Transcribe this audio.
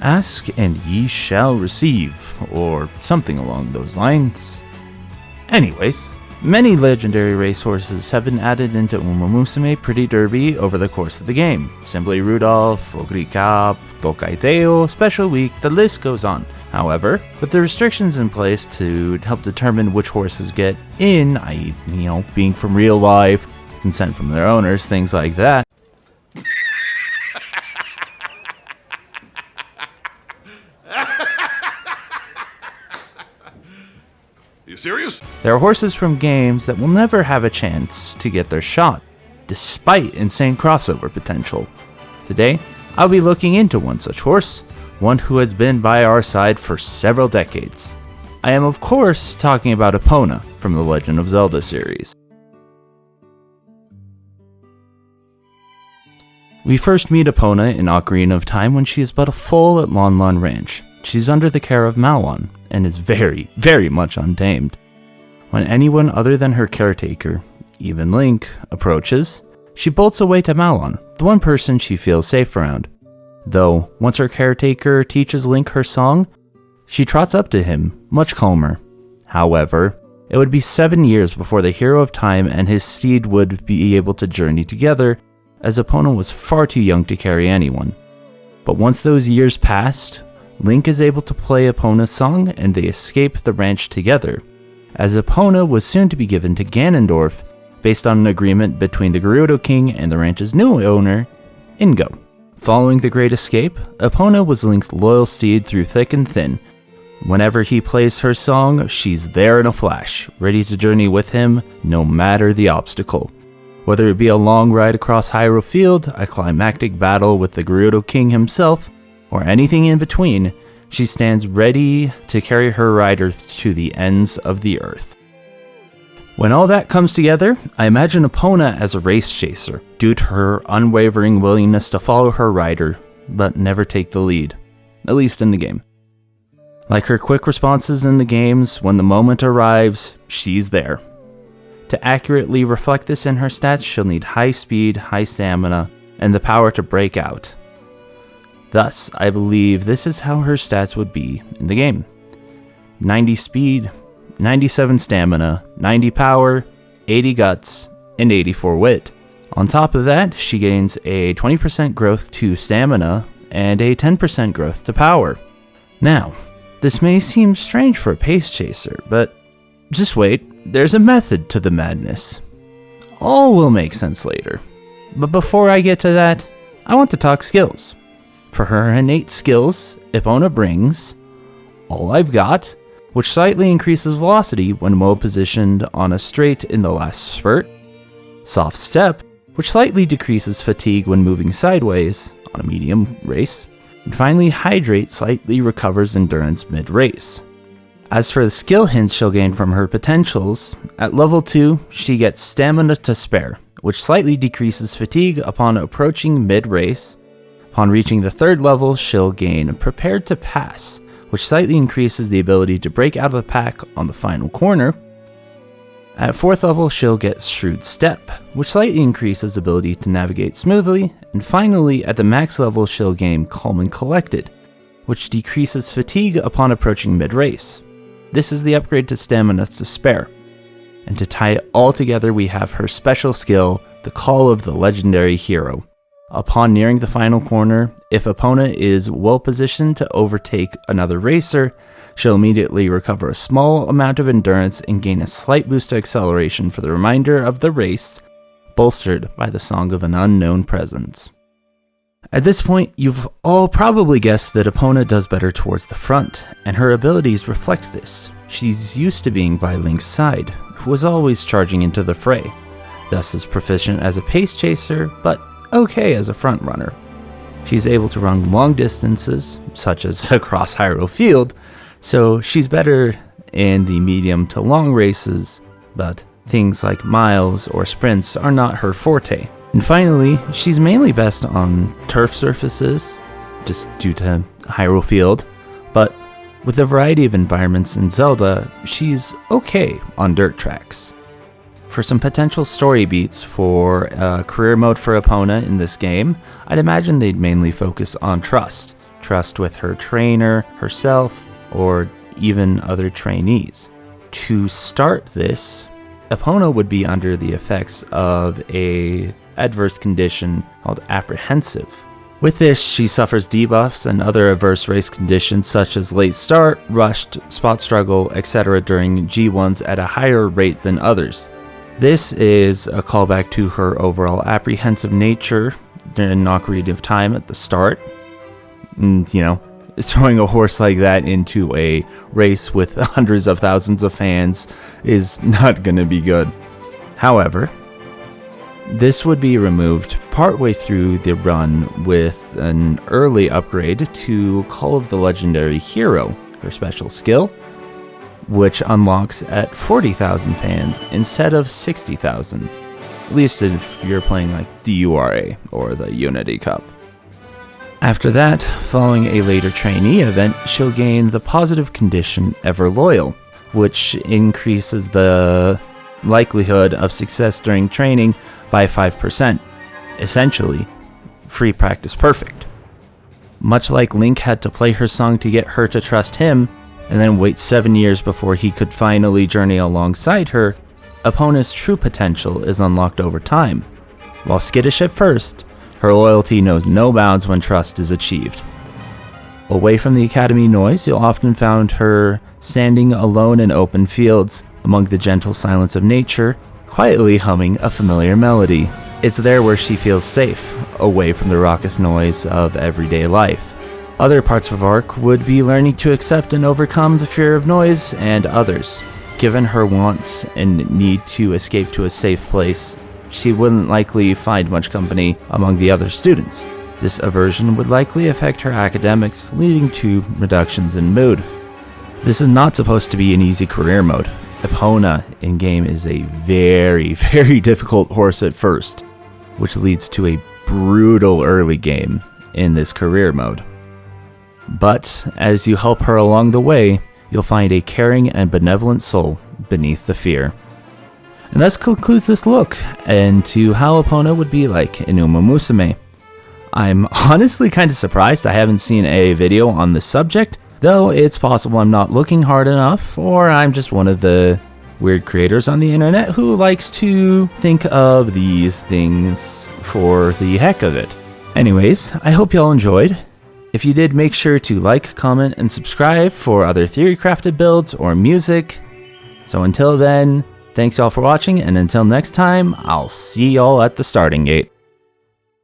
Ask and ye shall receive, or something along those lines. Anyways, many legendary racehorses have been added into Umamusume Pretty Derby over the course of the game. Simply Rudolph, Ogricap, Tokaiteo, Special Week, the list goes on. However, with the restrictions in place to help determine which horses get in, i.e., being from real life, consent from their owners, things like that, You serious? there are horses from games that will never have a chance to get their shot, despite insane crossover potential. Today, I'll be looking into one such horse, one who has been by our side for several decades. I am of course talking about Epona from the Legend of Zelda series. We first meet Epona in Ocarina of Time when she is but a foal at Lon Lon Ranch. She's under the care of Malon, and is very, very much untamed. When anyone other than her caretaker, even Link, approaches, she bolts away to Malon, the one person she feels safe around. Though, once her caretaker teaches Link her song, she trots up to him, much calmer. However, it would be 7 years before the hero of time and his steed would be able to journey together, as Epona was far too young to carry anyone. But once those years passed, Link is able to play Epona's song and they escape the ranch together, as Epona was soon to be given to Ganondorf based on an agreement between the Gerudo King and the ranch's new owner, Ingo. Following the Great Escape, Epona was Link's loyal steed through thick and thin. Whenever he plays her song, she's there in a flash, ready to journey with him no matter the obstacle. Whether it be a long ride across Hyrule Field, a climactic battle with the Gerudo King himself, or anything in between, she stands ready to carry her rider to the ends of the earth. When all that comes together, I imagine Epona as a race chaser, due to her unwavering willingness to follow her rider, but never take the lead, at least in the game. Like her quick responses in the games, when the moment arrives, she's there. To accurately reflect this in her stats, she'll need high speed, high stamina, and the power to break out. Thus, I believe this is how her stats would be in the game. 90 speed, 97 stamina, 90 power, 80 guts, and 84 wit. On top of that, she gains a 20% growth to stamina and a 10% growth to power. Now, this may seem strange for a pace chaser, but just wait, there's a method to the madness. All will make sense later. But before I get to that, I want to talk skills. For her innate skills, Epona brings All I've Got, which slightly increases velocity when well positioned on a straight in the last spurt, Soft Step, which slightly decreases fatigue when moving sideways on a medium race, and finally Hydrate slightly recovers endurance mid-race. As for the skill hints she'll gain from her potentials, at level 2 she gets Stamina to Spare, which slightly decreases fatigue upon approaching mid-race. Upon reaching the 3rd level, she'll gain Prepared to Pass, which slightly increases the ability to break out of the pack on the final corner. At 4th level, she'll get Shrewd Step, which slightly increases ability to navigate smoothly. And finally, at the max level, she'll gain Calm and Collected, which decreases fatigue upon approaching mid-race. This is the upgrade to Stamina to Spare. And to tie it all together, we have her special skill, the Call of the Legendary Hero. Upon nearing the final corner, if Epona is well positioned to overtake another racer, she'll immediately recover a small amount of endurance and gain a slight boost to acceleration for the remainder of the race, bolstered by the Song of an Unknown Presence. At this point, you've all probably guessed that Epona does better towards the front, and her abilities reflect this. She's used to being by Link's side, who was always charging into the fray, thus is proficient as a pace chaser, but okay as a front runner. She's able to run long distances, such as across Hyrule Field, so she's better in the medium to long races, but things like miles or sprints are not her forte. And finally, she's mainly best on turf surfaces, just due to Hyrule Field, but with a variety of environments in Zelda, she's okay on dirt tracks. For some potential story beats for career mode for Epona in this game, I'd imagine they'd mainly focus on trust. trust with her trainer, herself, or even other trainees. To start this, Epona would be under the effects of a adverse condition called apprehensive. With this, she suffers debuffs and other adverse race conditions such as late start, rushed, spot struggle, etc. during G1s at a higher rate than others. This is a callback to her overall apprehensive nature during Ocarina of Time at the start. And, throwing a horse like that into a race with hundreds of thousands of fans is not going to be good. However, this would be removed partway through the run with an early upgrade to Call of the Legendary Hero, her special skill, which unlocks at 40,000 fans instead of 60,000, at least if you're playing like the URA or the Unity Cup. After that, following a later trainee event, she'll gain the positive condition Ever Loyal, which increases the likelihood of success during training by 5%. Essentially, free practice perfect. Much like Link had to play her song to get her to trust him, and then wait 7 years before he could finally journey alongside her, Epona's true potential is unlocked over time. While skittish at first, her loyalty knows no bounds when trust is achieved. Away from the academy noise, you'll often find her standing alone in open fields, among the gentle silence of nature, quietly humming a familiar melody. It's there where she feels safe, away from the raucous noise of everyday life. Other parts of her arc would be learning to accept and overcome the fear of noise and others. Given her want and need to escape to a safe place, she wouldn't likely find much company among the other students. This aversion would likely affect her academics, leading to reductions in mood. This is not supposed to be an easy career mode. Epona in-game is a very, very difficult horse at first, which leads to a brutal early game in this career mode. But as you help her along the way, you'll find a caring and benevolent soul beneath the fear. And that concludes this look into how Epona would be like in Umamusume. I'm honestly kind of surprised I haven't seen a video on this subject, though it's possible I'm not looking hard enough, or I'm just one of the weird creators on the internet who likes to think of these things for the heck of it. Anyways, I hope y'all enjoyed. If you did, make sure to like, comment, and subscribe for other theory-crafted builds or music. So until then, thanks y'all for watching, and until next time, I'll see y'all at the starting gate.